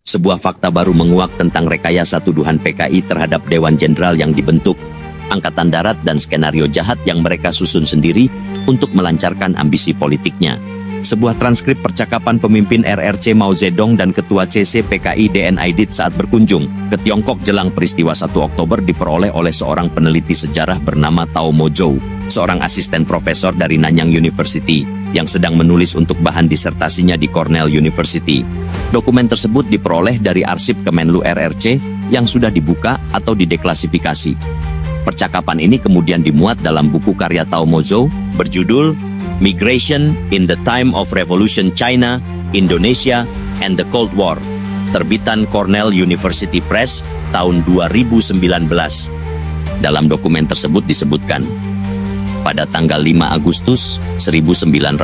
sebuah fakta baru menguak tentang rekayasa tuduhan PKI terhadap Dewan Jenderal yang dibentuk, Angkatan Darat dan skenario jahat yang mereka susun sendiri untuk melancarkan ambisi politiknya. Sebuah transkrip percakapan pemimpin RRC Mao Zedong dan Ketua CC PKI DN Aidit saat berkunjung ke Tiongkok jelang peristiwa 1 Oktober diperoleh oleh seorang peneliti sejarah bernama Tao Mo Zhou, seorang asisten profesor dari Nanyang University yang sedang menulis untuk bahan disertasinya di Cornell University. Dokumen tersebut diperoleh dari arsip Kemenlu RRC yang sudah dibuka atau dideklasifikasi. Percakapan ini kemudian dimuat dalam buku karya Tao Mo Zhou berjudul Migration in the Time of Revolution China, Indonesia, and the Cold War, terbitan Cornell University Press tahun 2019. Dalam dokumen tersebut disebutkan, pada tanggal 5 Agustus 1965,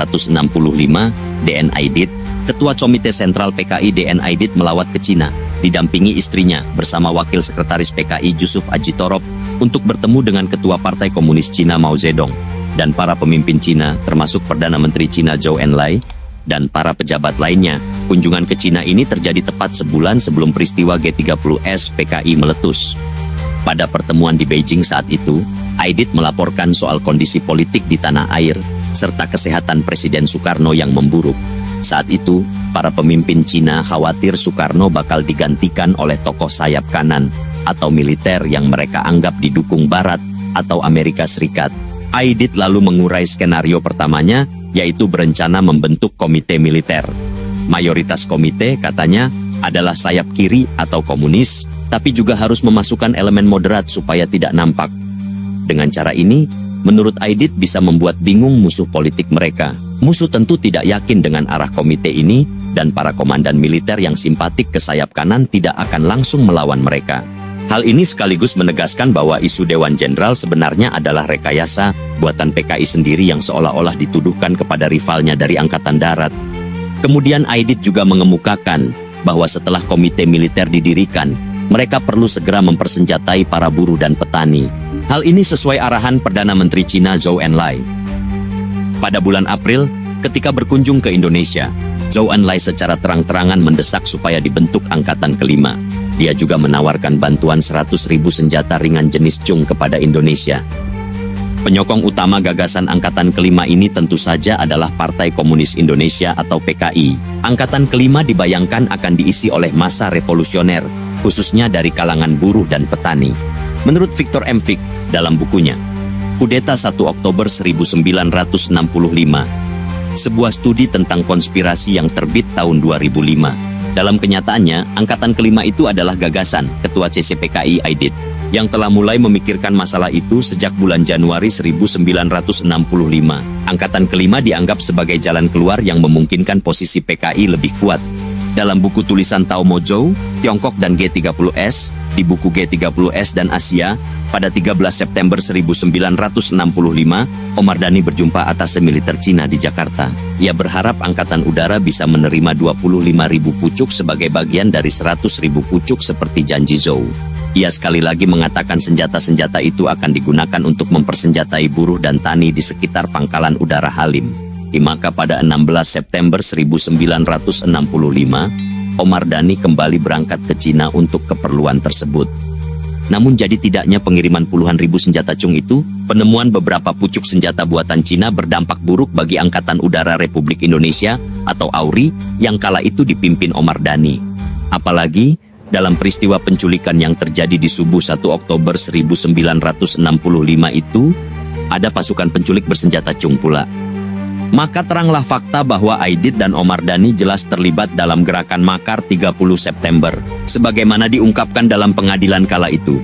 DN Aidit, Ketua Komite Sentral PKI DN Aidit melawat ke Cina, didampingi istrinya bersama Wakil Sekretaris PKI Jusuf Ajitorop untuk bertemu dengan Ketua Partai Komunis Cina Mao Zedong dan para pemimpin Cina termasuk Perdana Menteri Cina Zhou Enlai dan para pejabat lainnya. Kunjungan ke Cina ini terjadi tepat sebulan sebelum peristiwa G30S PKI meletus. Pada pertemuan di Beijing saat itu, Aidit melaporkan soal kondisi politik di tanah air serta kesehatan Presiden Soekarno yang memburuk. Saat itu, para pemimpin Cina khawatir Soekarno bakal digantikan oleh tokoh sayap kanan atau militer yang mereka anggap didukung Barat atau Amerika Serikat. Aidit lalu mengurai skenario pertamanya, yaitu berencana membentuk komite militer. Mayoritas komite, katanya, adalah sayap kiri atau komunis, tapi juga harus memasukkan elemen moderat supaya tidak nampak. Dengan cara ini, menurut Aidit bisa membuat bingung musuh politik mereka. Musuh tentu tidak yakin dengan arah komite ini, dan para komandan militer yang simpatik ke sayap kanan tidak akan langsung melawan mereka. Hal ini sekaligus menegaskan bahwa isu Dewan Jenderal sebenarnya adalah rekayasa buatan PKI sendiri yang seolah-olah dituduhkan kepada rivalnya dari Angkatan Darat. Kemudian Aidit juga mengemukakan bahwa setelah komite militer didirikan, mereka perlu segera mempersenjatai para buruh dan petani. Hal ini sesuai arahan Perdana Menteri Cina Zhou Enlai. Pada bulan April, ketika berkunjung ke Indonesia, Zhou Enlai secara terang-terangan mendesak supaya dibentuk Angkatan Kelima. Dia juga menawarkan bantuan 100.000 senjata ringan jenis Chung kepada Indonesia. Penyokong utama gagasan Angkatan Kelima ini tentu saja adalah Partai Komunis Indonesia atau PKI. Angkatan Kelima dibayangkan akan diisi oleh massa revolusioner, khususnya dari kalangan buruh dan petani. Menurut Victor M. Fick dalam bukunya, Kudeta 1 Oktober 1965, sebuah studi tentang konspirasi yang terbit tahun 2005. Dalam kenyataannya, Angkatan Kelima itu adalah gagasan Ketua CCPKI Aidit yang telah mulai memikirkan masalah itu sejak bulan Januari 1965. Angkatan Kelima dianggap sebagai jalan keluar yang memungkinkan posisi PKI lebih kuat. Dalam buku tulisan Tao Mo Zhou, Tiongkok dan G30S, di buku G30S dan Asia, pada 13 September 1965, Omar Dhani berjumpa atase militer Cina di Jakarta. Ia berharap Angkatan Udara bisa menerima 25.000 pucuk sebagai bagian dari 100.000 pucuk seperti janji Zhou. Ia sekali lagi mengatakan senjata-senjata itu akan digunakan untuk mempersenjatai buruh dan tani di sekitar Pangkalan Udara Halim. Maka pada 16 September 1965, Omar Dhani kembali berangkat ke Cina untuk keperluan tersebut. Namun jadi tidaknya pengiriman puluhan ribu senjata Chung itu, penemuan beberapa pucuk senjata buatan Cina berdampak buruk bagi Angkatan Udara Republik Indonesia atau AURI yang kala itu dipimpin Omar Dhani. Apalagi, dalam peristiwa penculikan yang terjadi di subuh 1 Oktober 1965 itu, ada pasukan penculik bersenjata Chung pula. Maka teranglah fakta bahwa Aidit dan Omar Dhani jelas terlibat dalam gerakan makar 30 September, sebagaimana diungkapkan dalam pengadilan kala itu.